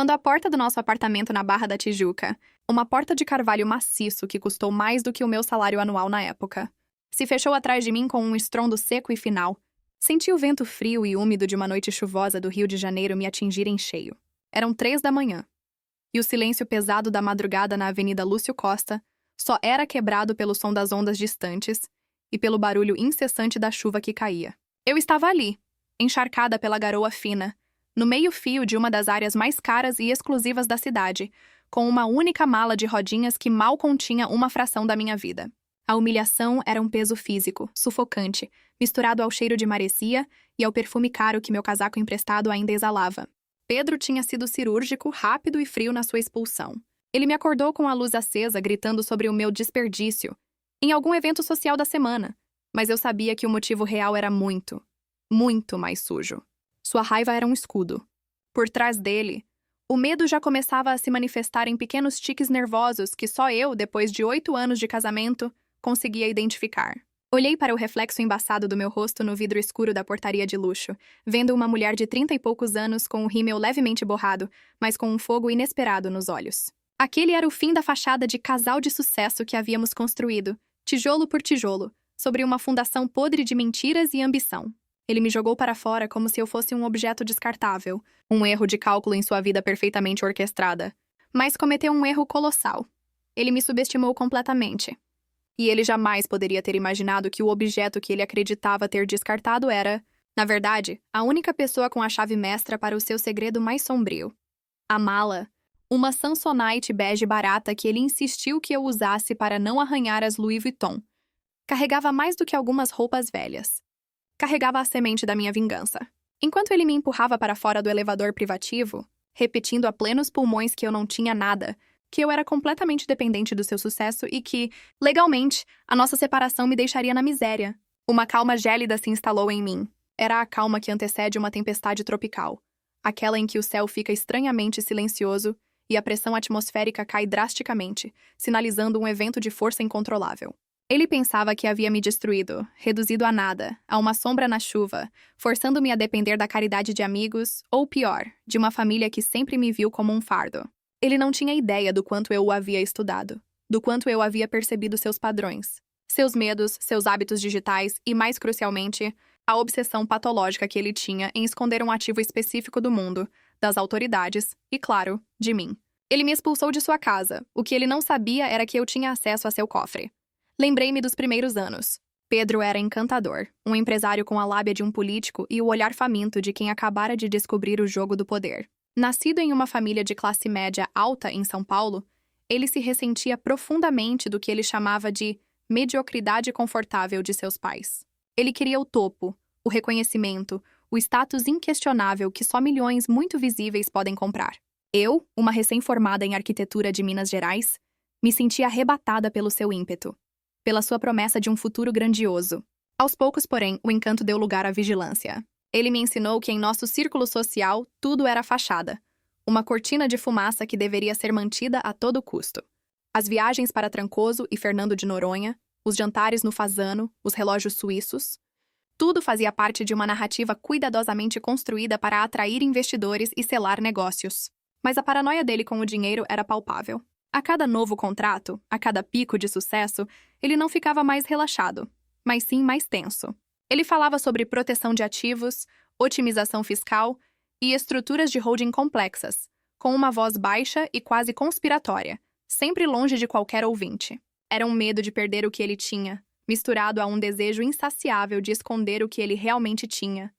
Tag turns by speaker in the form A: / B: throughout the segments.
A: quando a porta do nosso apartamento na Barra da Tijuca, uma porta de carvalho maciço que custou mais do que o meu salário anual na época, se fechou atrás de mim com um estrondo seco e final, senti o vento frio e úmido de uma noite chuvosa do Rio de Janeiro me atingir em cheio. Eram 3 da manhã, e o silêncio pesado da madrugada na Avenida Lúcio Costa só era quebrado pelo som das ondas distantes e pelo barulho incessante da chuva que caía. Eu estava ali, encharcada pela garoa fina, no meio-fio de uma das áreas mais caras e exclusivas da cidade, com uma única mala de rodinhas que mal continha uma fração da minha vida. A humilhação era um peso físico, sufocante, misturado ao cheiro de maresia e ao perfume caro que meu casaco emprestado ainda exalava. Pedro tinha sido cirúrgico, rápido e frio na sua expulsão. Ele me acordou com a luz acesa, gritando sobre o meu desperdício, em algum evento social da semana, mas eu sabia que o motivo real era muito, muito mais sujo. Sua raiva era um escudo. Por trás dele, o medo já começava a se manifestar em pequenos tiques nervosos que só eu, depois de 8 anos de casamento, conseguia identificar. Olhei para o reflexo embaçado do meu rosto no vidro escuro da portaria de luxo, vendo uma mulher de 30 e poucos anos com o rímel levemente borrado, mas com um fogo inesperado nos olhos. Aquele era o fim da fachada de casal de sucesso que havíamos construído, tijolo por tijolo, sobre uma fundação podre de mentiras e ambição. Ele me jogou para fora como se eu fosse um objeto descartável, um erro de cálculo em sua vida perfeitamente orquestrada. Mas cometeu um erro colossal. Ele me subestimou completamente. E ele jamais poderia ter imaginado que o objeto que ele acreditava ter descartado era, na verdade, a única pessoa com a chave mestra para o seu segredo mais sombrio. A mala. Uma Samsonite bege barata que ele insistiu que eu usasse para não arranhar as Louis Vuitton. Carregava mais do que algumas roupas velhas. Carregava a semente da minha vingança. Enquanto ele me empurrava para fora do elevador privativo, repetindo a plenos pulmões que eu não tinha nada, que eu era completamente dependente do seu sucesso e que, legalmente, a nossa separação me deixaria na miséria. Uma calma gélida se instalou em mim. Era a calma que antecede uma tempestade tropical. Aquela em que o céu fica estranhamente silencioso e a pressão atmosférica cai drasticamente, sinalizando um evento de força incontrolável. Ele pensava que havia me destruído, reduzido a nada, a uma sombra na chuva, forçando-me a depender da caridade de amigos, ou pior, de uma família que sempre me viu como um fardo. Ele não tinha ideia do quanto eu o havia estudado, do quanto eu havia percebido seus padrões, seus medos, seus hábitos digitais e, mais crucialmente, a obsessão patológica que ele tinha em esconder um ativo específico do mundo, das autoridades e, claro, de mim. Ele me expulsou de sua casa. O que ele não sabia era que eu tinha acesso a seu cofre. Lembrei-me dos primeiros anos. Pedro era encantador, um empresário com a lábia de um político e o olhar faminto de quem acabara de descobrir o jogo do poder. Nascido em uma família de classe média alta em São Paulo, ele se ressentia profundamente do que ele chamava de mediocridade confortável de seus pais. Ele queria o topo, o reconhecimento, o status inquestionável que só milhões muito visíveis podem comprar. Eu, uma recém-formada em arquitetura de Minas Gerais, me sentia arrebatada pelo seu ímpeto, pela sua promessa de um futuro grandioso. Aos poucos, porém, o encanto deu lugar à vigilância. Ele me ensinou que em nosso círculo social tudo era fachada, uma cortina de fumaça que deveria ser mantida a todo custo. As viagens para Trancoso e Fernando de Noronha, os jantares no Fasano, os relógios suíços, tudo fazia parte de uma narrativa cuidadosamente construída para atrair investidores e selar negócios. Mas a paranoia dele com o dinheiro era palpável. A cada novo contrato, a cada pico de sucesso, ele não ficava mais relaxado, mas sim mais tenso. Ele falava sobre proteção de ativos, otimização fiscal e estruturas de holding complexas, com uma voz baixa e quase conspiratória, sempre longe de qualquer ouvinte. Era um medo de perder o que ele tinha, misturado a um desejo insaciável de esconder o que ele realmente tinha.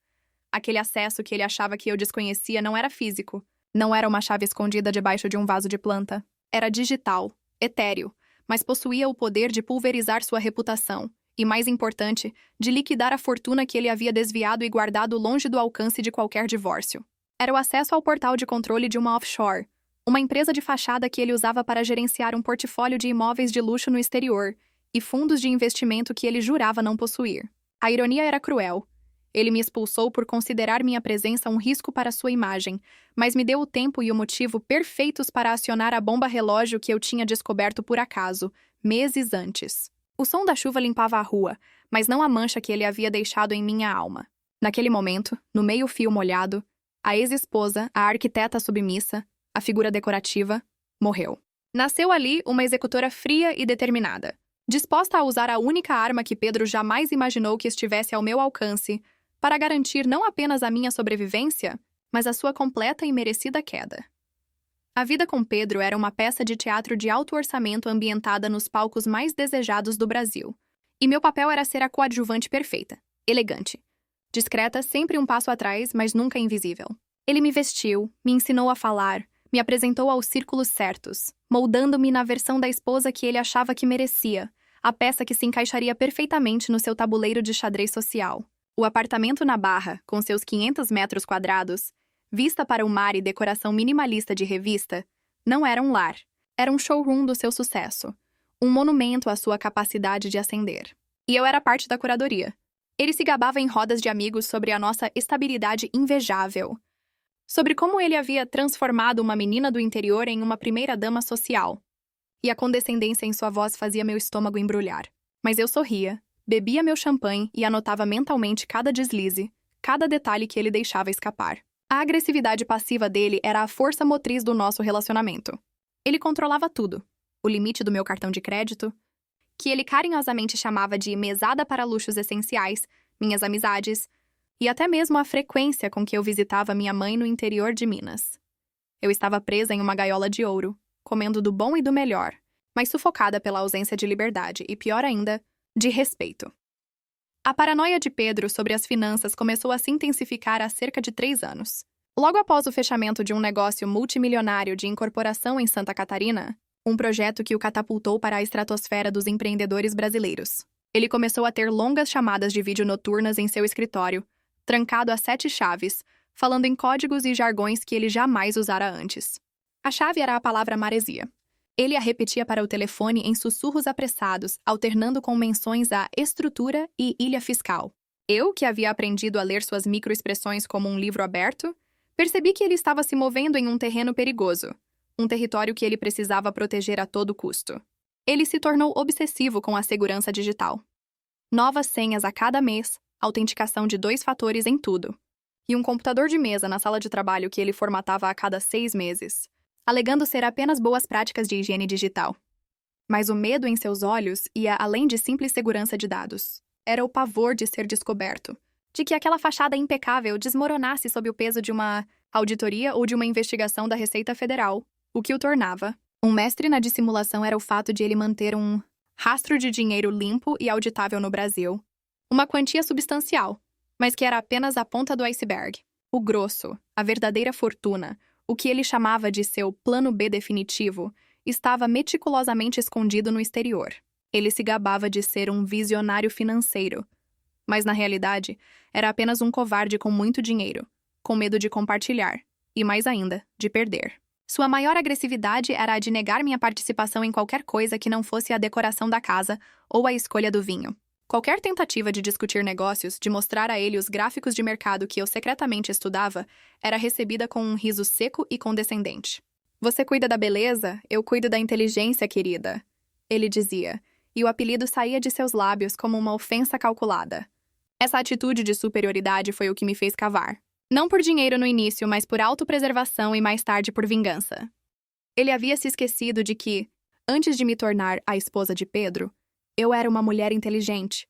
A: Aquele acesso que ele achava que eu desconhecia não era físico, não era uma chave escondida debaixo de um vaso de planta. Era digital, etéreo, mas possuía o poder de pulverizar sua reputação e, mais importante, de liquidar a fortuna que ele havia desviado e guardado longe do alcance de qualquer divórcio. Era o acesso ao portal de controle de uma offshore, uma empresa de fachada que ele usava para gerenciar um portfólio de imóveis de luxo no exterior e fundos de investimento que ele jurava não possuir. A ironia era cruel. Ele me expulsou por considerar minha presença um risco para sua imagem, mas me deu o tempo e o motivo perfeitos para acionar a bomba relógio que eu tinha descoberto por acaso, meses antes. O som da chuva limpava a rua, mas não a mancha que ele havia deixado em minha alma. Naquele momento, no meio-fio molhado, a ex-esposa, a arquiteta submissa, a figura decorativa, morreu. Nasceu ali uma executora fria e determinada, disposta a usar a única arma que Pedro jamais imaginou que estivesse ao meu alcance para garantir não apenas a minha sobrevivência, mas a sua completa e merecida queda. A vida com Pedro era uma peça de teatro de alto orçamento ambientada nos palcos mais desejados do Brasil. E meu papel era ser a coadjuvante perfeita, elegante, discreta, sempre um passo atrás, mas nunca invisível. Ele me vestiu, me ensinou a falar, me apresentou aos círculos certos, moldando-me na versão da esposa que ele achava que merecia, a peça que se encaixaria perfeitamente no seu tabuleiro de xadrez social. O apartamento na Barra, com seus 500 metros quadrados, vista para o mar e decoração minimalista de revista, não era um lar, era um showroom do seu sucesso, um monumento à sua capacidade de ascender. E eu era parte da curadoria. Ele se gabava em rodas de amigos sobre a nossa estabilidade invejável, sobre como ele havia transformado uma menina do interior em uma primeira-dama social. E a condescendência em sua voz fazia meu estômago embrulhar. Mas eu sorria, bebia meu champanhe e anotava mentalmente cada deslize, cada detalhe que ele deixava escapar. A agressividade passiva dele era a força motriz do nosso relacionamento. Ele controlava tudo. O limite do meu cartão de crédito, que ele carinhosamente chamava de mesada para luxos essenciais, minhas amizades, e até mesmo a frequência com que eu visitava minha mãe no interior de Minas. Eu estava presa em uma gaiola de ouro, comendo do bom e do melhor, mas sufocada pela ausência de liberdade e, pior ainda, de respeito. A paranoia de Pedro sobre as finanças começou a se intensificar há cerca de 3 anos. Logo após o fechamento de um negócio multimilionário de incorporação em Santa Catarina, um projeto que o catapultou para a estratosfera dos empreendedores brasileiros, ele começou a ter longas chamadas de vídeo noturnas em seu escritório, trancado a 7 chaves, falando em códigos e jargões que ele jamais usara antes. A chave era a palavra maresia. Ele a repetia para o telefone em sussurros apressados, alternando com menções à estrutura e ilha fiscal. Eu, que havia aprendido a ler suas microexpressões como um livro aberto, percebi que ele estava se movendo em um terreno perigoso, um território que ele precisava proteger a todo custo. Ele se tornou obsessivo com a segurança digital. Novas senhas a cada mês, autenticação de 2 fatores em tudo, e um computador de mesa na sala de trabalho que ele formatava a cada 6 meses, alegando ser apenas boas práticas de higiene digital. Mas o medo em seus olhos ia além de simples segurança de dados. Era o pavor de ser descoberto, de que aquela fachada impecável desmoronasse sob o peso de uma auditoria ou de uma investigação da Receita Federal, o que o tornava. Um mestre na dissimulação era o fato de ele manter um rastro de dinheiro limpo e auditável no Brasil. Uma quantia substancial, mas que era apenas a ponta do iceberg. O grosso, a verdadeira fortuna, o que ele chamava de seu plano B definitivo, estava meticulosamente escondido no exterior. Ele se gabava de ser um visionário financeiro, mas na realidade era apenas um covarde com muito dinheiro, com medo de compartilhar, e mais ainda, de perder. Sua maior agressividade era a de negar minha participação em qualquer coisa que não fosse a decoração da casa ou a escolha do vinho. Qualquer tentativa de discutir negócios, de mostrar a ele os gráficos de mercado que eu secretamente estudava, era recebida com um riso seco e condescendente. "Você cuida da beleza, eu cuido da inteligência, querida", ele dizia, e o apelido saía de seus lábios como uma ofensa calculada. Essa atitude de superioridade foi o que me fez cavar. Não por dinheiro no início, mas por autopreservação e mais tarde por vingança. Ele havia se esquecido de que, antes de me tornar a esposa de Pedro, eu era uma mulher inteligente,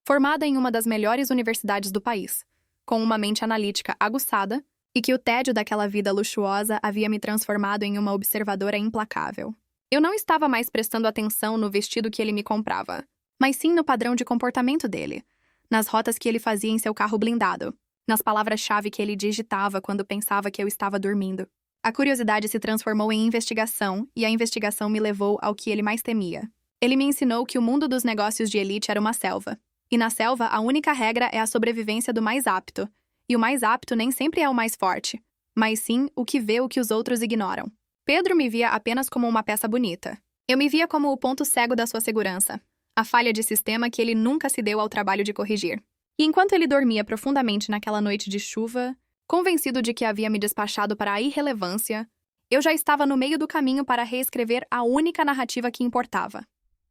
A: formada em uma das melhores universidades do país, com uma mente analítica aguçada e que o tédio daquela vida luxuosa havia me transformado em uma observadora implacável. Eu não estava mais prestando atenção no vestido que ele me comprava, mas sim no padrão de comportamento dele, nas rotas que ele fazia em seu carro blindado, nas palavras-chave que ele digitava quando pensava que eu estava dormindo. A curiosidade se transformou em investigação, e a investigação me levou ao que ele mais temia. Ele me ensinou que o mundo dos negócios de elite era uma selva. E na selva, a única regra é a sobrevivência do mais apto. E o mais apto nem sempre é o mais forte, mas sim o que vê o que os outros ignoram. Pedro me via apenas como uma peça bonita. Eu me via como o ponto cego da sua segurança, a falha de sistema que ele nunca se deu ao trabalho de corrigir. E enquanto ele dormia profundamente naquela noite de chuva, convencido de que havia me despachado para a irrelevância, eu já estava no meio do caminho para reescrever a única narrativa que importava.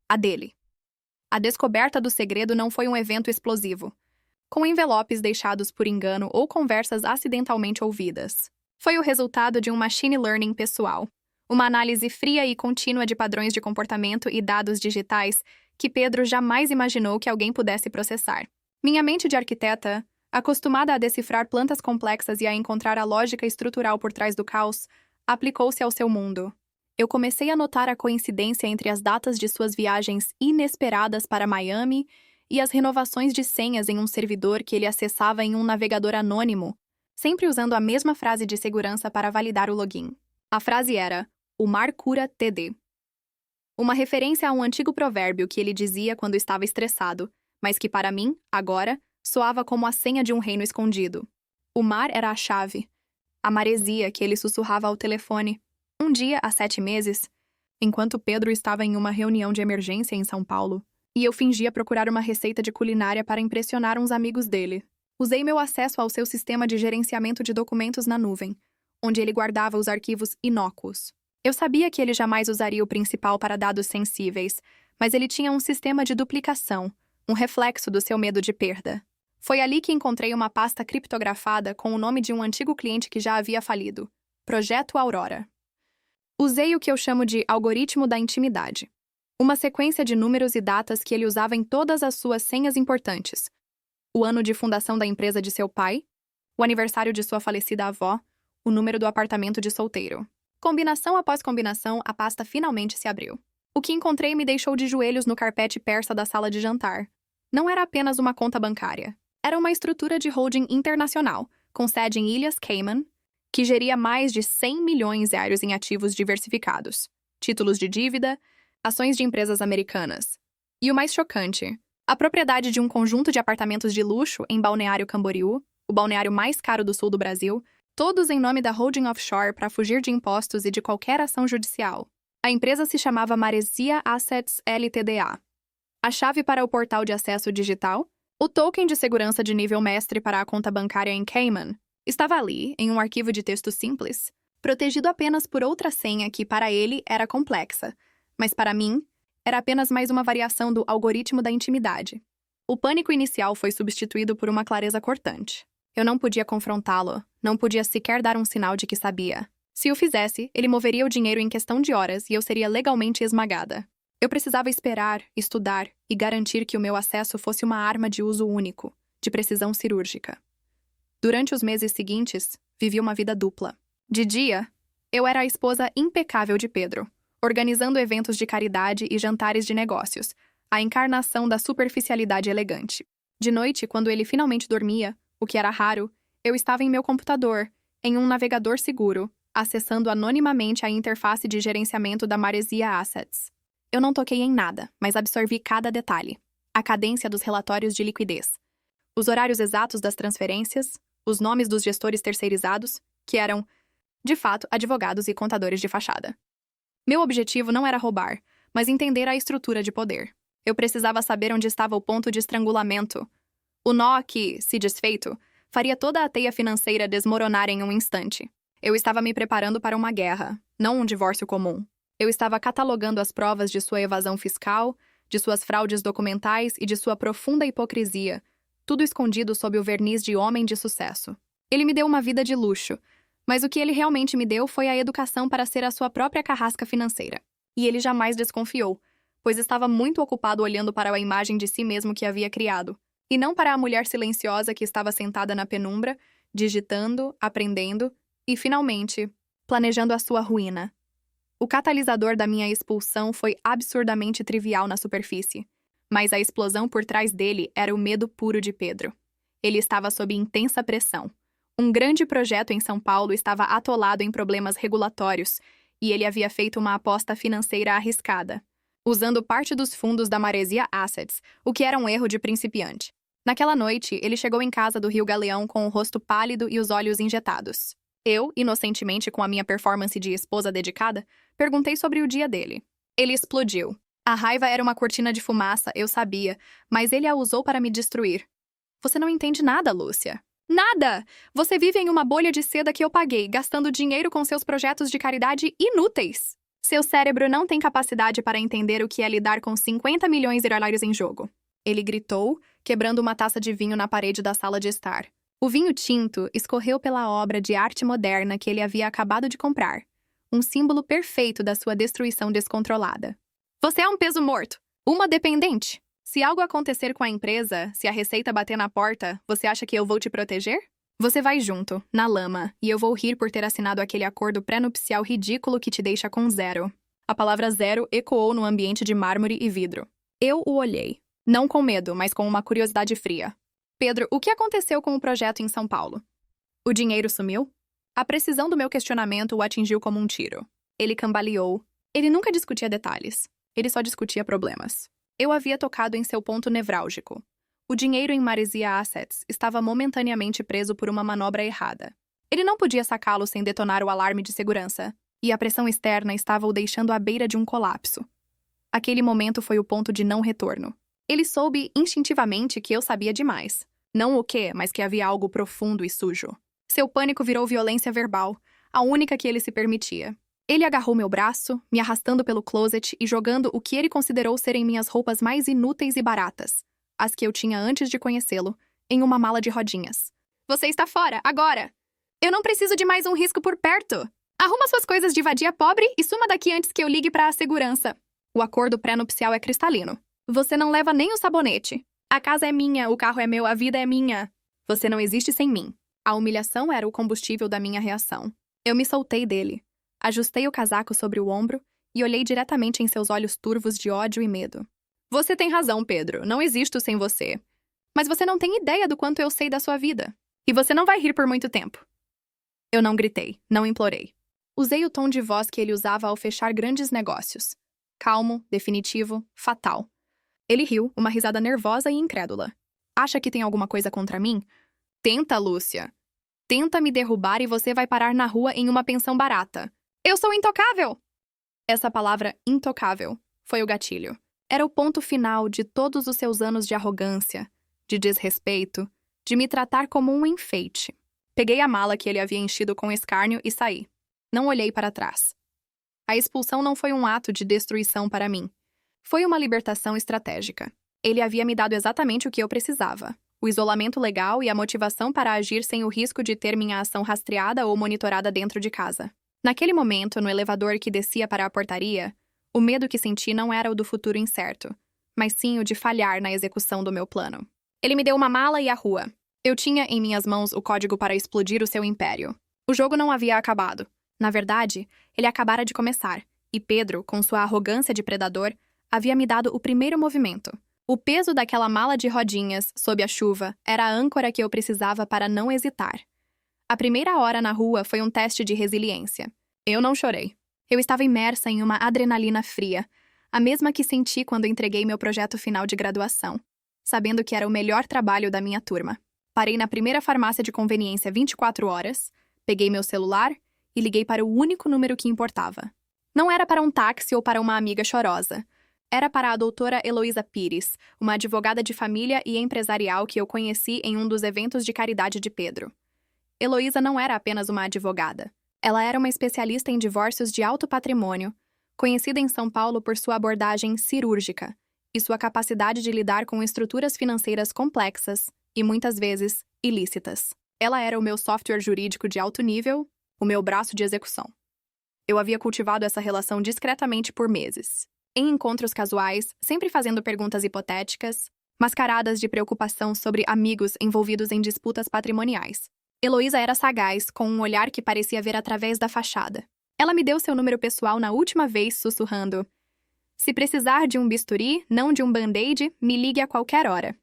A: A dele. A descoberta do segredo não foi um evento explosivo, com envelopes deixados por engano ou conversas acidentalmente ouvidas. Foi o resultado de um machine learning pessoal, uma análise fria e contínua de padrões de comportamento e dados digitais que Pedro jamais imaginou que alguém pudesse processar. Minha mente de arquiteta, acostumada a decifrar plantas complexas e a encontrar a lógica estrutural por trás do caos, aplicou-se ao seu mundo. Eu comecei a notar a coincidência entre as datas de suas viagens inesperadas para Miami e as renovações de senhas em um servidor que ele acessava em um navegador anônimo, sempre usando a mesma frase de segurança para validar o login. A frase era: "O mar cura TD". Uma referência a um antigo provérbio que ele dizia quando estava estressado, mas que para mim, agora, soava como a senha de um reino escondido. O mar era a chave. A maresia que ele sussurrava ao telefone. Um dia, há 7 meses, enquanto Pedro estava em uma reunião de emergência em São Paulo, e eu fingia procurar uma receita de culinária para impressionar uns amigos dele. Usei meu acesso ao seu sistema de gerenciamento de documentos na nuvem, onde ele guardava os arquivos inócuos. Eu sabia que ele jamais usaria o principal para dados sensíveis, mas ele tinha um sistema de duplicação, um reflexo do seu medo de perda. Foi ali que encontrei uma pasta criptografada com o nome de um antigo cliente que já havia falido: Projeto Aurora. Usei o que eu chamo de algoritmo da intimidade. Uma sequência de números e datas que ele usava em todas as suas senhas importantes. O ano de fundação da empresa de seu pai, o aniversário de sua falecida avó, o número do apartamento de solteiro. Combinação após combinação, a pasta finalmente se abriu. O que encontrei me deixou de joelhos no carpete persa da sala de jantar. Não era apenas uma conta bancária. Era uma estrutura de holding internacional, com sede em Ilhas Cayman, que geria mais de 100 milhões diários em ativos diversificados, títulos de dívida, ações de empresas americanas. E o mais chocante, a propriedade de um conjunto de apartamentos de luxo em Balneário Camboriú, o balneário mais caro do sul do Brasil, todos em nome da holding offshore para fugir de impostos e de qualquer ação judicial. A empresa se chamava Maresia Assets Ltda. A chave para o portal de acesso digital, o token de segurança de nível mestre para a conta bancária em Cayman, estava ali, em um arquivo de texto simples, protegido apenas por outra senha que, para ele, era complexa, mas para mim, era apenas mais uma variação do algoritmo da intimidade. O pânico inicial foi substituído por uma clareza cortante. Eu não podia confrontá-lo, não podia sequer dar um sinal de que sabia. Se o fizesse, ele moveria o dinheiro em questão de horas e eu seria legalmente esmagada. Eu precisava esperar, estudar e garantir que o meu acesso fosse uma arma de uso único, de precisão cirúrgica. Durante os meses seguintes, vivi uma vida dupla. De dia, eu era a esposa impecável de Pedro, organizando eventos de caridade e jantares de negócios, a encarnação da superficialidade elegante. De noite, quando ele finalmente dormia, o que era raro, eu estava em meu computador, em um navegador seguro, acessando anonimamente a interface de gerenciamento da Maresia Assets. Eu não toquei em nada, mas absorvi cada detalhe. A cadência dos relatórios de liquidez, os horários exatos das transferências, os nomes dos gestores terceirizados, que eram, de fato, advogados e contadores de fachada. Meu objetivo não era roubar, mas entender a estrutura de poder. Eu precisava saber onde estava o ponto de estrangulamento. O nó que, se desfeito, faria toda a teia financeira desmoronar em um instante. Eu estava me preparando para uma guerra, não um divórcio comum. Eu estava catalogando as provas de sua evasão fiscal, de suas fraudes documentais e de sua profunda hipocrisia, tudo escondido sob o verniz de homem de sucesso. Ele me deu uma vida de luxo, mas o que ele realmente me deu foi a educação para ser a sua própria carrasca financeira. E ele jamais desconfiou, pois estava muito ocupado olhando para a imagem de si mesmo que havia criado, e não para a mulher silenciosa que estava sentada na penumbra, digitando, aprendendo e, finalmente, planejando a sua ruína. O catalisador da minha expulsão foi absurdamente trivial na superfície, mas a explosão por trás dele era o medo puro de Pedro. Ele estava sob intensa pressão. Um grande projeto em São Paulo estava atolado em problemas regulatórios e ele havia feito uma aposta financeira arriscada, usando parte dos fundos da Maresia Assets, o que era um erro de principiante. Naquela noite, ele chegou em casa do Rio Galeão com o rosto pálido e os olhos injetados. Eu, inocentemente com a minha performance de esposa dedicada, perguntei sobre o dia dele. Ele explodiu. A raiva era uma cortina de fumaça, eu sabia, mas ele a usou para me destruir. Você não entende nada, Lúcia. Nada! Você vive em uma bolha de seda que eu paguei, gastando dinheiro com seus projetos de caridade inúteis. Seu cérebro não tem capacidade para entender o que é lidar com 50 milhões de dólares em jogo. Ele gritou, quebrando uma taça de vinho na parede da sala de estar. O vinho tinto escorreu pela obra de arte moderna que ele havia acabado de comprar, um símbolo perfeito da sua destruição descontrolada. Você é um peso morto, uma dependente. Se algo acontecer com a empresa, se a receita bater na porta, você acha que eu vou te proteger? Você vai junto, na lama, e eu vou rir por ter assinado aquele acordo pré-nupcial ridículo que te deixa com zero. A palavra zero ecoou no ambiente de mármore e vidro. Eu o olhei. Não com medo, mas com uma curiosidade fria. Pedro, o que aconteceu com o projeto em São Paulo? O dinheiro sumiu? A precisão do meu questionamento o atingiu como um tiro. Ele cambaleou. Ele nunca discutia detalhes. Ele só discutia problemas. Eu havia tocado em seu ponto nevrálgico. O dinheiro em Maresia Assets estava momentaneamente preso por uma manobra errada. Ele não podia sacá-lo sem detonar o alarme de segurança, e a pressão externa estava o deixando à beira de um colapso. Aquele momento foi o ponto de não retorno. Ele soube instintivamente que eu sabia demais. Não o quê, mas que havia algo profundo e sujo. Seu pânico virou violência verbal, a única que ele se permitia. Ele agarrou meu braço, me arrastando pelo closet e jogando o que ele considerou serem minhas roupas mais inúteis e baratas, as que eu tinha antes de conhecê-lo, em uma mala de rodinhas. Você está fora, agora! Eu não preciso de mais um risco por perto! Arruma suas coisas de vadia pobre e suma daqui antes que eu ligue para a segurança. O acordo pré-nupcial é cristalino. Você não leva nem o sabonete. A casa é minha, o carro é meu, a vida é minha. Você não existe sem mim. A humilhação era o combustível da minha reação. Eu me soltei dele. Ajustei o casaco sobre o ombro e olhei diretamente em seus olhos turvos de ódio e medo. Você tem razão, Pedro. Não existo sem você. Mas você não tem ideia do quanto eu sei da sua vida. E você não vai rir por muito tempo. Eu não gritei, não implorei. Usei o tom de voz que ele usava ao fechar grandes negócios. Calmo, definitivo, fatal. Ele riu, uma risada nervosa e incrédula. Acha que tem alguma coisa contra mim? Tenta, Lúcia. Tenta me derrubar e você vai parar na rua em uma pensão barata. Eu sou intocável! Essa palavra, intocável, foi o gatilho. Era o ponto final de todos os seus anos de arrogância, de desrespeito, de me tratar como um enfeite. Peguei a mala que ele havia enchido com escárnio e saí. Não olhei para trás. A expulsão não foi um ato de destruição para mim. Foi uma libertação estratégica. Ele havia me dado exatamente o que eu precisava. O isolamento legal e a motivação para agir sem o risco de ter minha ação rastreada ou monitorada dentro de casa. Naquele momento, no elevador que descia para a portaria, o medo que senti não era o do futuro incerto, mas sim o de falhar na execução do meu plano. Ele me deu uma mala e a rua. Eu tinha em minhas mãos o código para explodir o seu império. O jogo não havia acabado. Na verdade, ele acabara de começar, e Pedro, com sua arrogância de predador, havia me dado o primeiro movimento. O peso daquela mala de rodinhas, sob a chuva, era a âncora que eu precisava para não hesitar. A primeira hora na rua foi um teste de resiliência. Eu não chorei. Eu estava imersa em uma adrenalina fria, a mesma que senti quando entreguei meu projeto final de graduação, sabendo que era o melhor trabalho da minha turma. Parei na primeira farmácia de conveniência 24 horas, peguei meu celular e liguei para o único número que importava. Não era para um táxi ou para uma amiga chorosa. Era para a doutora Heloísa Pires, uma advogada de família e empresarial que eu conheci em um dos eventos de caridade de Pedro. Heloísa não era apenas uma advogada. Ela era uma especialista em divórcios de alto patrimônio, conhecida em São Paulo por sua abordagem cirúrgica e sua capacidade de lidar com estruturas financeiras complexas e, muitas vezes, ilícitas. Ela era o meu software jurídico de alto nível, o meu braço de execução. Eu havia cultivado essa relação discretamente por meses. Em encontros casuais, sempre fazendo perguntas hipotéticas, mascaradas de preocupação sobre amigos envolvidos em disputas patrimoniais. Heloísa era sagaz, com um olhar que parecia ver através da fachada. Ela me deu seu número pessoal na última vez, sussurrando: "Se precisar de um bisturi, não de um band-aid, me ligue a qualquer hora."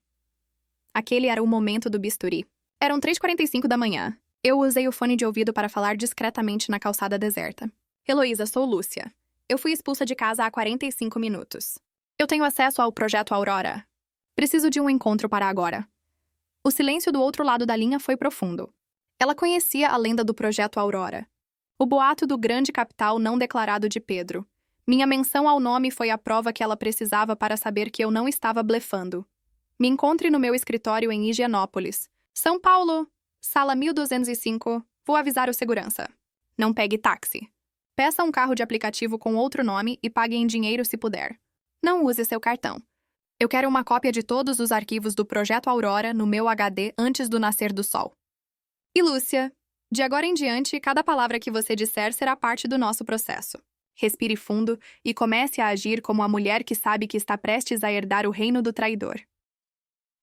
A: Aquele era o momento do bisturi. Eram 3h45 da manhã. Eu usei o fone de ouvido para falar discretamente na calçada deserta. "Heloísa, sou Lúcia. Eu fui expulsa de casa há 45 minutos. Eu tenho acesso ao projeto Aurora. Preciso de um encontro para agora." O silêncio do outro lado da linha foi profundo. Ela conhecia a lenda do projeto Aurora. O boato do grande capital não declarado de Pedro. Minha menção ao nome foi a prova que ela precisava para saber que eu não estava blefando. "Me encontre no meu escritório em Higienópolis. São Paulo, sala 1205. Vou avisar o segurança. Não pegue táxi. Peça um carro de aplicativo com outro nome e pague em dinheiro se puder. Não use seu cartão. Eu quero uma cópia de todos os arquivos do projeto Aurora no meu HD antes do nascer do sol." E Lúcia, de agora em diante, cada palavra que você disser será parte do nosso processo. Respire fundo e comece a agir como a mulher que sabe que está prestes a herdar o reino do traidor.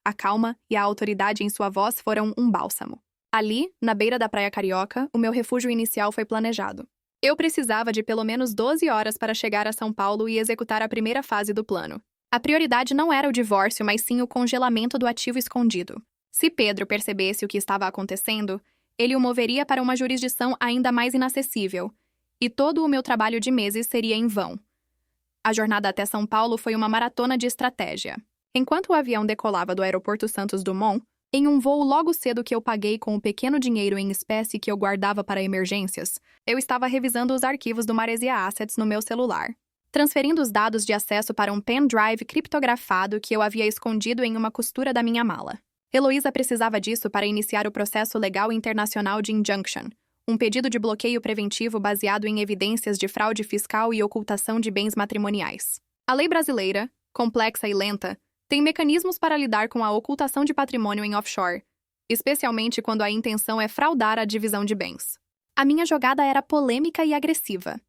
A: A calma e a autoridade em sua voz foram um bálsamo. Ali, na beira da Praia Carioca, o meu refúgio inicial foi planejado. Eu precisava de pelo menos 12 horas para chegar a São Paulo e executar a primeira fase do plano. A prioridade não era o divórcio, mas sim o congelamento do ativo escondido. Se Pedro percebesse o que estava acontecendo, ele o moveria para uma jurisdição ainda mais inacessível, e todo o meu trabalho de meses seria em vão. A jornada até São Paulo foi uma maratona de estratégia. Enquanto o avião decolava do aeroporto Santos Dumont, em um voo logo cedo que eu paguei com o pequeno dinheiro em espécie que eu guardava para emergências, eu estava revisando os arquivos do Maresia Assets no meu celular, transferindo os dados de acesso para um pendrive criptografado que eu havia escondido em uma costura da minha mala. Heloísa precisava disso para iniciar o processo legal internacional de injunction, um pedido de bloqueio preventivo baseado em evidências de fraude fiscal e ocultação de bens matrimoniais. A lei brasileira, complexa e lenta, tem mecanismos para lidar com a ocultação de patrimônio em offshore, especialmente quando a intenção é fraudar a divisão de bens. A minha jogada era polêmica e agressiva.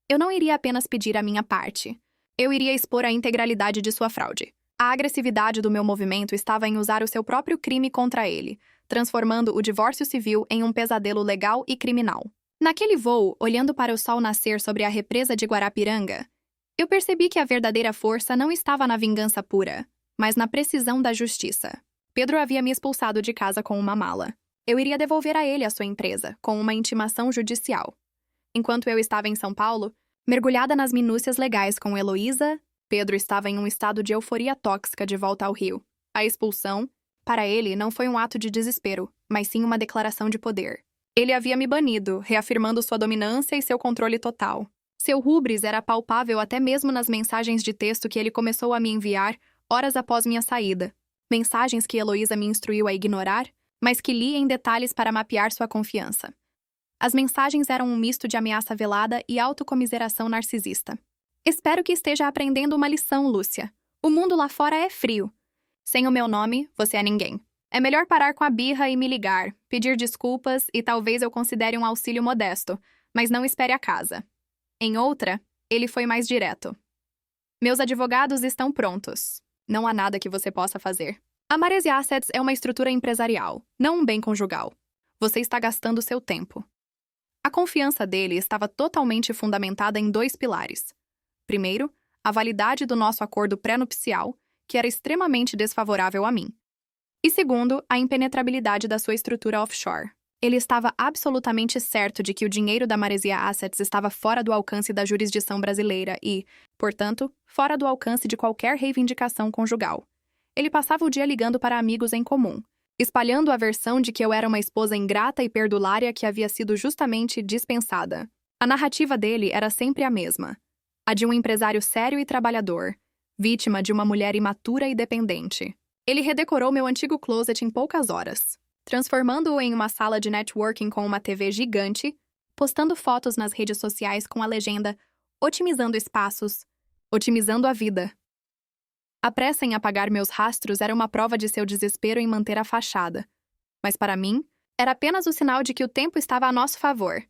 A: Eu não iria apenas pedir a minha parte. Eu iria expor a integralidade de sua fraude. A agressividade do meu movimento estava em usar o seu próprio crime contra ele, transformando o divórcio civil em um pesadelo legal e criminal. Naquele voo, olhando para o sol nascer sobre a represa de Guarapiranga, eu percebi que a verdadeira força não estava na vingança pura, mas na precisão da justiça. Pedro havia me expulsado de casa com uma mala. Eu iria devolver a ele a sua empresa, com uma intimação judicial. Enquanto eu estava em São Paulo, mergulhada nas minúcias legais com Heloísa, Pedro estava em um estado de euforia tóxica de volta ao Rio. A expulsão, para ele, não foi um ato de desespero, mas sim uma declaração de poder. Ele havia me banido, reafirmando sua dominância e seu controle total. Seu rubris era palpável até mesmo nas mensagens de texto que ele começou a me enviar horas após minha saída. Mensagens que Heloísa me instruiu a ignorar, mas que li em detalhes para mapear sua confiança. As mensagens eram um misto de ameaça velada e autocomiseração narcisista. Espero que esteja aprendendo uma lição, Lúcia. O mundo lá fora é frio. Sem o meu nome, você é ninguém. É melhor parar com a birra e me ligar, pedir desculpas e talvez eu considere um auxílio modesto, mas não espere a casa. Em outra, ele foi mais direto. Meus advogados estão prontos. Não há nada que você possa fazer. A Maresia Assets é uma estrutura empresarial, não um bem conjugal. Você está gastando seu tempo. A confiança dele estava totalmente fundamentada em 2 pilares. Primeiro, a validade do nosso acordo pré-nupcial, que era extremamente desfavorável a mim. E segundo, a impenetrabilidade da sua estrutura offshore. Ele estava absolutamente certo de que o dinheiro da Maresia Assets estava fora do alcance da jurisdição brasileira e, portanto, fora do alcance de qualquer reivindicação conjugal. Ele passava o dia ligando para amigos em comum, espalhando a versão de que eu era uma esposa ingrata e perdulária que havia sido justamente dispensada. A narrativa dele era sempre a mesma. A de um empresário sério e trabalhador, vítima de uma mulher imatura e dependente. Ele redecorou meu antigo closet em poucas horas, transformando-o em uma sala de networking com uma TV gigante, postando fotos nas redes sociais com a legenda "Otimizando espaços, otimizando a vida". A pressa em apagar meus rastros era uma prova de seu desespero em manter a fachada. Mas para mim, era apenas o sinal de que o tempo estava a nosso favor.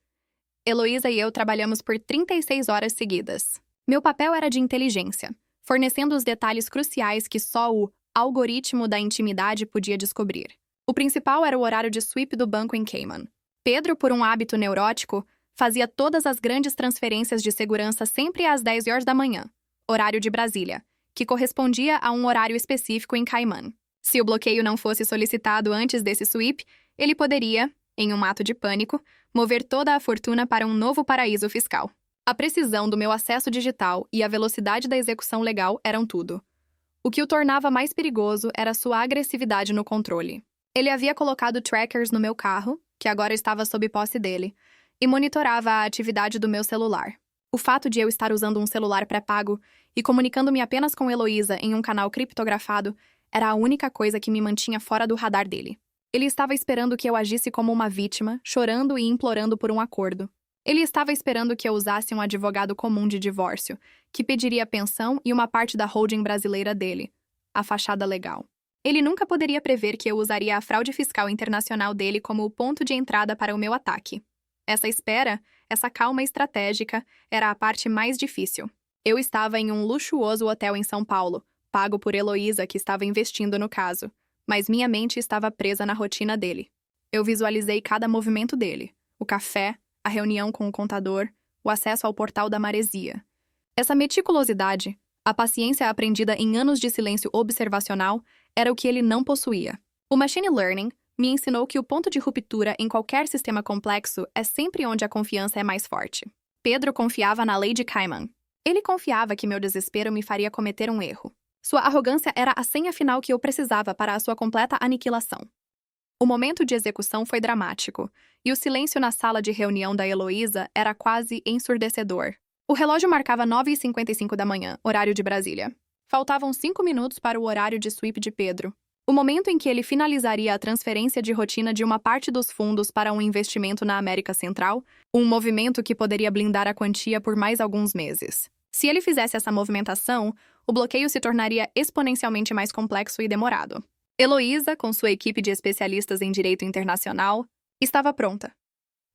A: Heloísa e eu trabalhamos por 36 horas seguidas. Meu papel era de inteligência, fornecendo os detalhes cruciais que só o algoritmo da intimidade podia descobrir. O principal era o horário de sweep do banco em Cayman. Pedro, por um hábito neurótico, fazia todas as grandes transferências de segurança sempre às 10 horas da manhã, horário de Brasília, que correspondia a um horário específico em Cayman. Se o bloqueio não fosse solicitado antes desse sweep, ele poderia, em um ato de pânico, mover toda a fortuna para um novo paraíso fiscal. A precisão do meu acesso digital e a velocidade da execução legal eram tudo. O que o tornava mais perigoso era sua agressividade no controle. Ele havia colocado trackers no meu carro, que agora estava sob posse dele, e monitorava a atividade do meu celular. O fato de eu estar usando um celular pré-pago e comunicando-me apenas com Heloísa em um canal criptografado era a única coisa que me mantinha fora do radar dele. Ele estava esperando que eu agisse como uma vítima, chorando e implorando por um acordo. Ele estava esperando que eu usasse um advogado comum de divórcio, que pediria pensão e uma parte da holding brasileira dele, a fachada legal. Ele nunca poderia prever que eu usaria a fraude fiscal internacional dele como o ponto de entrada para o meu ataque. Essa espera, essa calma estratégica, era a parte mais difícil. Eu estava em um luxuoso hotel em São Paulo, pago por Heloísa, que estava investindo no caso, mas minha mente estava presa na rotina dele. Eu visualizei cada movimento dele: o café, a reunião com o contador, o acesso ao portal da maresia. Essa meticulosidade, a paciência aprendida em anos de silêncio observacional, era o que ele não possuía. O machine learning me ensinou que o ponto de ruptura em qualquer sistema complexo é sempre onde a confiança é mais forte. Pedro confiava na lei de Kaiman. Ele confiava que meu desespero me faria cometer um erro. Sua arrogância era a senha final que eu precisava para a sua completa aniquilação. O momento de execução foi dramático, e o silêncio na sala de reunião da Heloísa era quase ensurdecedor. O relógio marcava 9h55 da manhã, horário de Brasília. Faltavam 5 minutos para o horário de sweep de Pedro. O momento em que ele finalizaria a transferência de rotina de uma parte dos fundos para um investimento na América Central, um movimento que poderia blindar a quantia por mais alguns meses. Se ele fizesse essa movimentação, o bloqueio se tornaria exponencialmente mais complexo e demorado. Heloísa, com sua equipe de especialistas em direito internacional, estava pronta.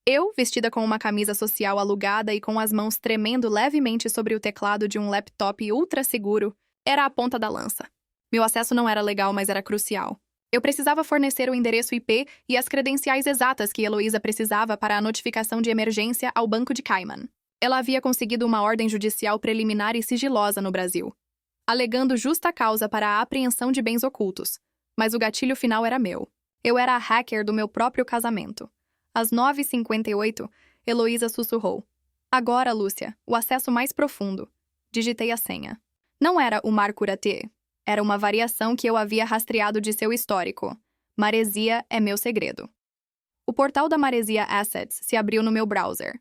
A: Eu, vestida com uma camisa social alugada e com as mãos tremendo levemente sobre o teclado de um laptop ultra seguro, era a ponta da lança. Meu acesso não era legal, mas era crucial. Eu precisava fornecer o endereço IP e as credenciais exatas que Heloísa precisava para a notificação de emergência ao Banco de Cayman. Ela havia conseguido uma ordem judicial preliminar e sigilosa no Brasil, alegando justa causa para a apreensão de bens ocultos, mas o gatilho final era meu. Eu era a hacker do meu próprio casamento. Às 9h58, Heloísa sussurrou: "Agora, Lúcia, o acesso mais profundo." Digitei a senha. Não era o Mar Curatê. Era uma variação que eu havia rastreado de seu histórico. Maresia é meu segredo. O portal da Maresia Assets se abriu no meu browser.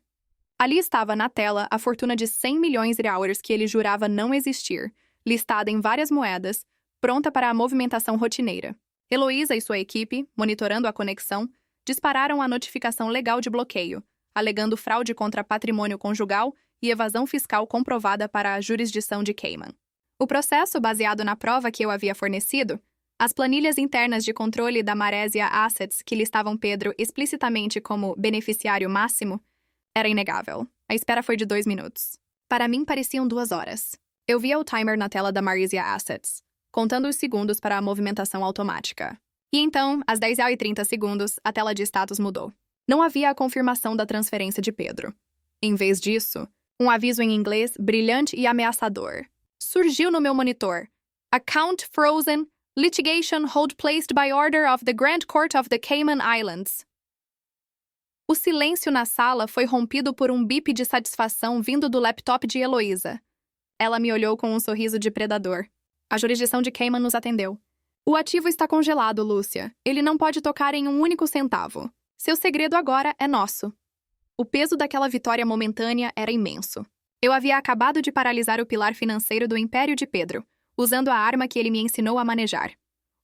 A: Ali estava na tela a fortuna de 100 milhões de hours que ele jurava não existir, listada em várias moedas, pronta para a movimentação rotineira. Heloísa e sua equipe, monitorando a conexão, dispararam a notificação legal de bloqueio, alegando fraude contra patrimônio conjugal e evasão fiscal comprovada para a jurisdição de Cayman. O processo, baseado na prova que eu havia fornecido, as planilhas internas de controle da Maresia Assets que listavam Pedro explicitamente como beneficiário máximo, era inegável. A espera foi de 2 minutos. Para mim, pareciam 2 horas. Eu via o timer na tela da Maresia Assets, contando os segundos para a movimentação automática. E então, às 10h30, a tela de status mudou. Não havia a confirmação da transferência de Pedro. Em vez disso, um aviso em inglês brilhante e ameaçador surgiu no meu monitor. Account frozen, litigation hold placed by order of the Grand Court of the Cayman Islands. O silêncio na sala foi rompido por um bip de satisfação vindo do laptop de Heloísa. Ela me olhou com um sorriso de predador. A jurisdição de Cayman nos atendeu. "O ativo está congelado, Lúcia. Ele não pode tocar em um único centavo. Seu segredo agora é nosso." O peso daquela vitória momentânea era imenso. Eu havia acabado de paralisar o pilar financeiro do Império de Pedro, usando a arma que ele me ensinou a manejar: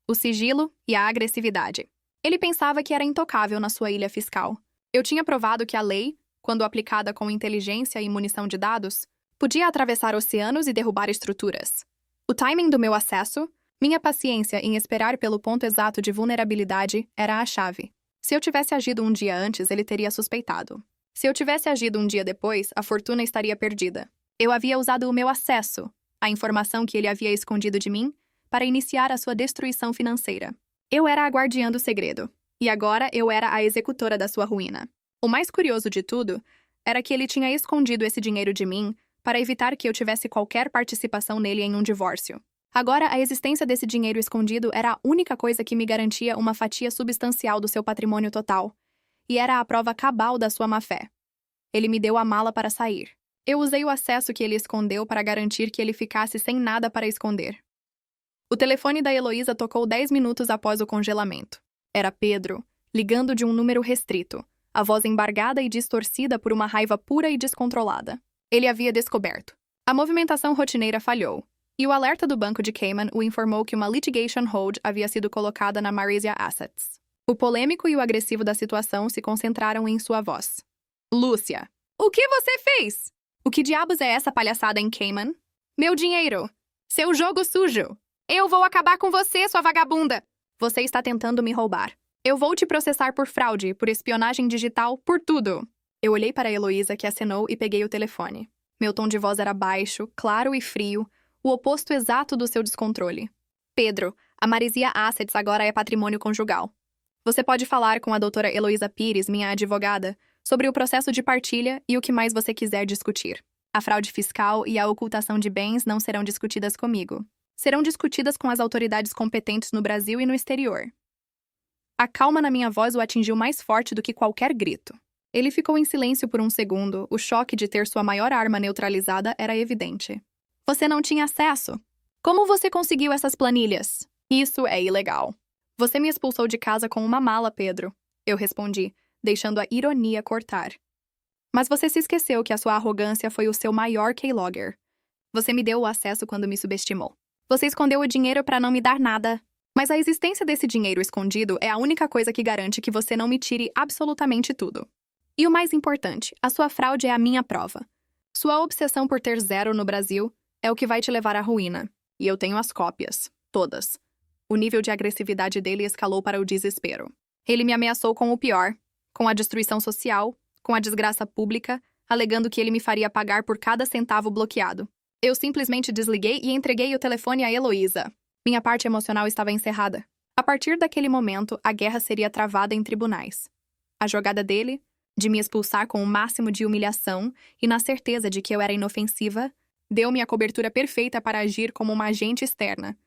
A: o sigilo e a agressividade. Ele pensava que era intocável na sua ilha fiscal. Eu tinha provado que a lei, quando aplicada com inteligência e munição de dados, podia atravessar oceanos e derrubar estruturas. O timing do meu acesso, minha paciência em esperar pelo ponto exato de vulnerabilidade, era a chave. Se eu tivesse agido um dia antes, ele teria suspeitado. Se eu tivesse agido um dia depois, a fortuna estaria perdida. Eu havia usado o meu acesso, a informação que ele havia escondido de mim, para iniciar a sua destruição financeira. Eu era a guardiã do segredo, e agora eu era a executora da sua ruína. O mais curioso de tudo era que ele tinha escondido esse dinheiro de mim para evitar que eu tivesse qualquer participação nele em um divórcio. Agora, a existência desse dinheiro escondido era a única coisa que me garantia uma fatia substancial do seu patrimônio total, e era a prova cabal da sua má-fé. Ele me deu a mala para sair. Eu usei o acesso que ele escondeu para garantir que ele ficasse sem nada para esconder. O telefone da Heloísa tocou 10 minutos após o congelamento. Era Pedro, ligando de um número restrito, a voz embargada e distorcida por uma raiva pura e descontrolada. Ele havia descoberto. A movimentação rotineira falhou, e o alerta do Banco de Cayman o informou que uma litigation hold havia sido colocada na Maresia Assets. O polêmico e o agressivo da situação se concentraram em sua voz. "Lúcia, o que você fez? O que diabos é essa palhaçada em Cayman? Meu dinheiro! Seu jogo sujo! Eu vou acabar com você, sua vagabunda! Você está tentando me roubar. Eu vou te processar por fraude, por espionagem digital, por tudo. Eu olhei para Heloísa, que acenou, e peguei o telefone. Meu tom de voz era baixo, claro e frio, o oposto exato do seu descontrole. Pedro, a Maresia Assets agora é patrimônio conjugal. Você pode falar com a doutora Heloísa Pires, minha advogada, sobre o processo de partilha e o que mais você quiser discutir. A fraude fiscal e a ocultação de bens não serão discutidas comigo. Serão discutidas com as autoridades competentes no Brasil e no exterior. A calma na minha voz o atingiu mais forte do que qualquer grito. Ele ficou em silêncio por um segundo, o choque de ter sua maior arma neutralizada era evidente. Você não tinha acesso? Como você conseguiu essas planilhas? Isso é ilegal. Você me expulsou de casa com uma mala, Pedro. Eu respondi, deixando a ironia cortar. Mas você se esqueceu que a sua arrogância foi o seu maior keylogger. Você me deu o acesso quando me subestimou. Você escondeu o dinheiro para não me dar nada. Mas a existência desse dinheiro escondido é a única coisa que garante que você não me tire absolutamente tudo. E o mais importante, a sua fraude é a minha prova. Sua obsessão por ter zero no Brasil é o que vai te levar à ruína. E eu tenho as cópias. Todas. O nível de agressividade dele escalou para o desespero. Ele me ameaçou com o pior, com a destruição social, com a desgraça pública, alegando que ele me faria pagar por cada centavo bloqueado. Eu simplesmente desliguei e entreguei o telefone a Heloísa. Minha parte emocional estava encerrada. A partir daquele momento, a guerra seria travada em tribunais. A jogada dele, de me expulsar com o máximo de humilhação e na certeza de que eu era inofensiva, deu-me a cobertura perfeita para agir como uma agente externa.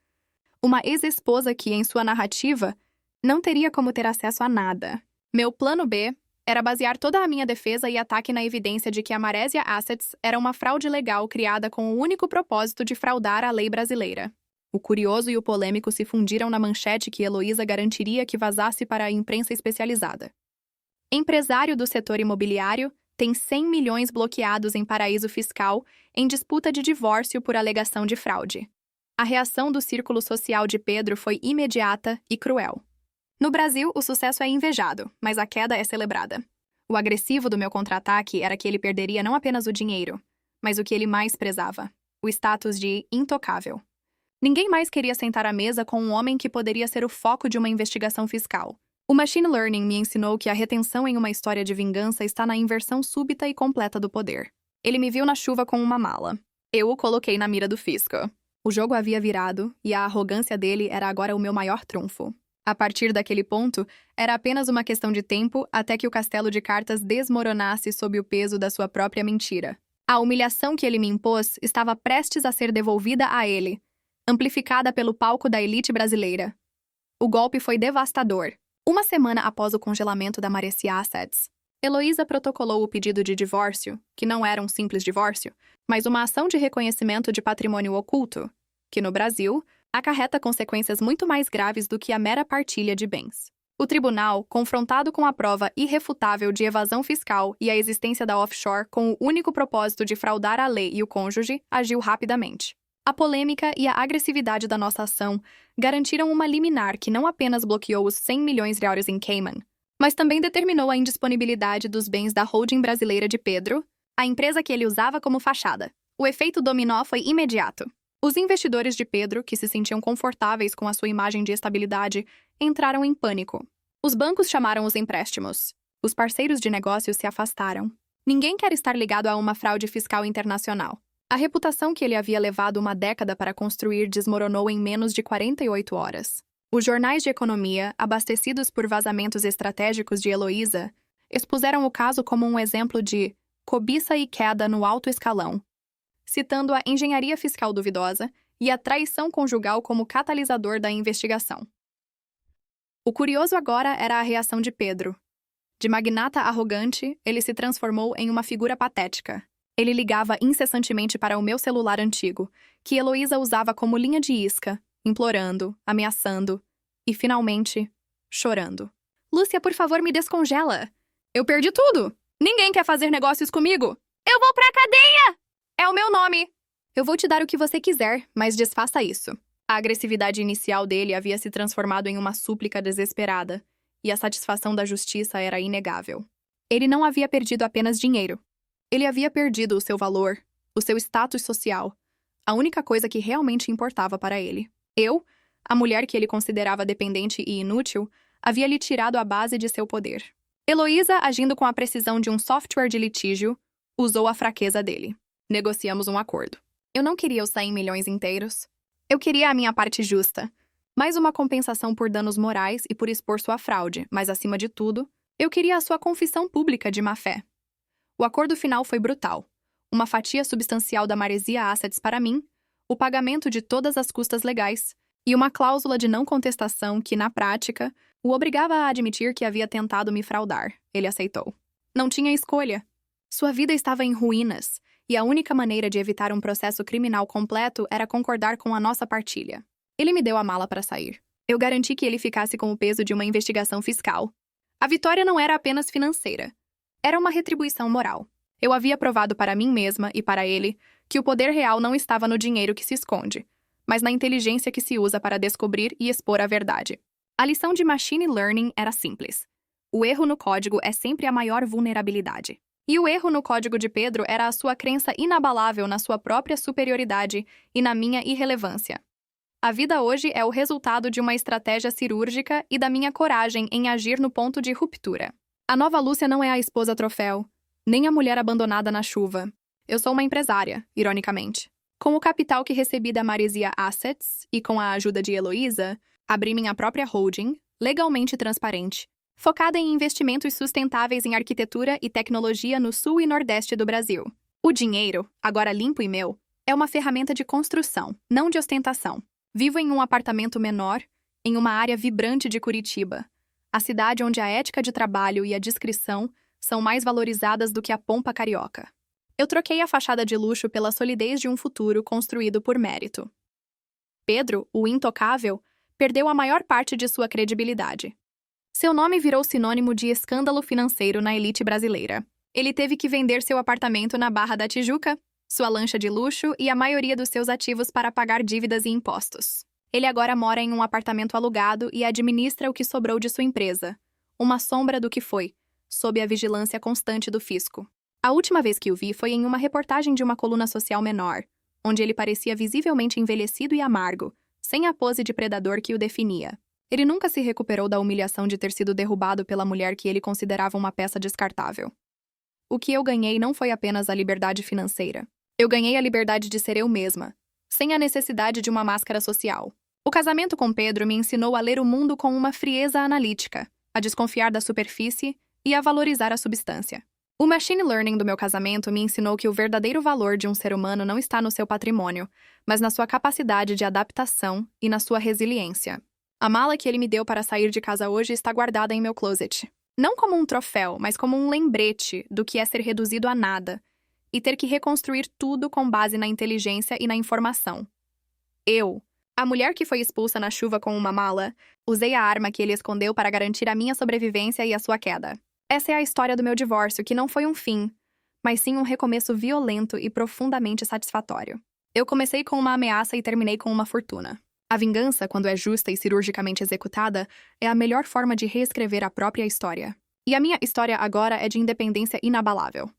A: Uma ex-esposa que, em sua narrativa, não teria como ter acesso a nada. Meu plano B era basear toda a minha defesa e ataque na evidência de que a Maresia Assets era uma fraude legal criada com o único propósito de fraudar a lei brasileira. O curioso e o polêmico se fundiram na manchete que Heloísa garantiria que vazasse para a imprensa especializada. Empresário do setor imobiliário tem 100 milhões bloqueados em paraíso fiscal em disputa de divórcio por alegação de fraude. A reação do círculo social de Pedro foi imediata e cruel. No Brasil, o sucesso é invejado, mas a queda é celebrada. O agressivo do meu contra-ataque era que ele perderia não apenas o dinheiro, mas o que ele mais prezava, o status de intocável. Ninguém mais queria sentar à mesa com um homem que poderia ser o foco de uma investigação fiscal. O machine learning me ensinou que a retenção em uma história de vingança está na inversão súbita e completa do poder. Ele me viu na chuva com uma mala. Eu o coloquei na mira do fisco. O jogo havia virado, e a arrogância dele era agora o meu maior trunfo. A partir daquele ponto, era apenas uma questão de tempo até que o castelo de cartas desmoronasse sob o peso da sua própria mentira. A humilhação que ele me impôs estava prestes a ser devolvida a ele, amplificada pelo palco da elite brasileira. O golpe foi devastador. Uma semana após o congelamento da Maresia Assets, Heloísa protocolou o pedido de divórcio, que não era um simples divórcio, mas uma ação de reconhecimento de patrimônio oculto, que no Brasil acarreta consequências muito mais graves do que a mera partilha de bens. O tribunal, confrontado com a prova irrefutável de evasão fiscal e a existência da offshore com o único propósito de fraudar a lei e o cônjuge, agiu rapidamente. A polêmica e a agressividade da nossa ação garantiram uma liminar que não apenas bloqueou os 100 milhões de euros em Cayman, mas também determinou a indisponibilidade dos bens da holding brasileira de Pedro, a empresa que ele usava como fachada. O efeito dominó foi imediato. Os investidores de Pedro, que se sentiam confortáveis com a sua imagem de estabilidade, entraram em pânico. Os bancos chamaram os empréstimos. Os parceiros de negócios se afastaram. Ninguém quer estar ligado a uma fraude fiscal internacional. A reputação que ele havia levado uma década para construir desmoronou em menos de 48 horas. Os jornais de economia, abastecidos por vazamentos estratégicos de Heloísa, expuseram o caso como um exemplo de cobiça e queda no alto escalão, citando a engenharia fiscal duvidosa e a traição conjugal como catalisador da investigação. O curioso agora era a reação de Pedro. De magnata arrogante, ele se transformou em uma figura patética. Ele ligava incessantemente para o meu celular antigo, que Heloísa usava como linha de isca, implorando, ameaçando e, finalmente, chorando. Lúcia, por favor, me descongela. Eu perdi tudo. Ninguém quer fazer negócios comigo. Eu vou pra cadeia! É o meu nome. Eu vou te dar o que você quiser, mas desfaça isso. A agressividade inicial dele havia se transformado em uma súplica desesperada, e a satisfação da justiça era inegável. Ele não havia perdido apenas dinheiro. Ele havia perdido o seu valor, o seu status social, a única coisa que realmente importava para ele. Eu, a mulher que ele considerava dependente e inútil, havia lhe tirado a base de seu poder. Heloísa, agindo com a precisão de um software de litígio, usou a fraqueza dele. Negociamos um acordo. Eu não queria os 100 milhões inteiros. Eu queria a minha parte justa. Mais uma compensação por danos morais e por expor sua fraude, mas, acima de tudo, eu queria a sua confissão pública de má-fé. O acordo final foi brutal. Uma fatia substancial da Maresia Assets para mim, o pagamento de todas as custas legais e uma cláusula de não contestação que, na prática, o obrigava a admitir que havia tentado me fraudar. Ele aceitou. Não tinha escolha. Sua vida estava em ruínas, e a única maneira de evitar um processo criminal completo era concordar com a nossa partilha. Ele me deu a mala para sair. Eu garanti que ele ficasse com o peso de uma investigação fiscal. A vitória não era apenas financeira. Era uma retribuição moral. Eu havia provado para mim mesma e para ele que o poder real não estava no dinheiro que se esconde, mas na inteligência que se usa para descobrir e expor a verdade. A lição de machine learning era simples. O erro no código é sempre a maior vulnerabilidade. E o erro no código de Pedro era a sua crença inabalável na sua própria superioridade e na minha irrelevância. A vida hoje é o resultado de uma estratégia cirúrgica e da minha coragem em agir no ponto de ruptura. A nova Lúcia não é a esposa troféu, nem a mulher abandonada na chuva. Eu sou uma empresária, ironicamente. Com o capital que recebi da Maresia Assets e com a ajuda de Heloísa, abri minha própria holding, legalmente transparente, focada em investimentos sustentáveis em arquitetura e tecnologia no sul e nordeste do Brasil. O dinheiro, agora limpo e meu, é uma ferramenta de construção, não de ostentação. Vivo em um apartamento menor, em uma área vibrante de Curitiba, a cidade onde a ética de trabalho e a discrição são mais valorizadas do que a pompa carioca. Eu troquei a fachada de luxo pela solidez de um futuro construído por mérito. Pedro, o intocável, perdeu a maior parte de sua credibilidade. Seu nome virou sinônimo de escândalo financeiro na elite brasileira. Ele teve que vender seu apartamento na Barra da Tijuca, sua lancha de luxo e a maioria dos seus ativos para pagar dívidas e impostos. Ele agora mora em um apartamento alugado e administra o que sobrou de sua empresa, uma sombra do que foi, sob a vigilância constante do fisco. A última vez que o vi foi em uma reportagem de uma coluna social menor, onde ele parecia visivelmente envelhecido e amargo, sem a pose de predador que o definia. Ele nunca se recuperou da humilhação de ter sido derrubado pela mulher que ele considerava uma peça descartável. O que eu ganhei não foi apenas a liberdade financeira. Eu ganhei a liberdade de ser eu mesma, sem a necessidade de uma máscara social. O casamento com Pedro me ensinou a ler o mundo com uma frieza analítica, a desconfiar da superfície e a valorizar a substância. O machine learning do meu casamento me ensinou que o verdadeiro valor de um ser humano não está no seu patrimônio, mas na sua capacidade de adaptação e na sua resiliência. A mala que ele me deu para sair de casa hoje está guardada em meu closet. Não como um troféu, mas como um lembrete do que é ser reduzido a nada e ter que reconstruir tudo com base na inteligência e na informação. Eu, a mulher que foi expulsa na chuva com uma mala, usei a arma que ele escondeu para garantir a minha sobrevivência e a sua queda. Essa é a história do meu divórcio, que não foi um fim, mas sim um recomeço violento e profundamente satisfatório. Eu comecei com uma ameaça e terminei com uma fortuna. A vingança, quando é justa e cirurgicamente executada, é a melhor forma de reescrever a própria história. E a minha história agora é de independência inabalável.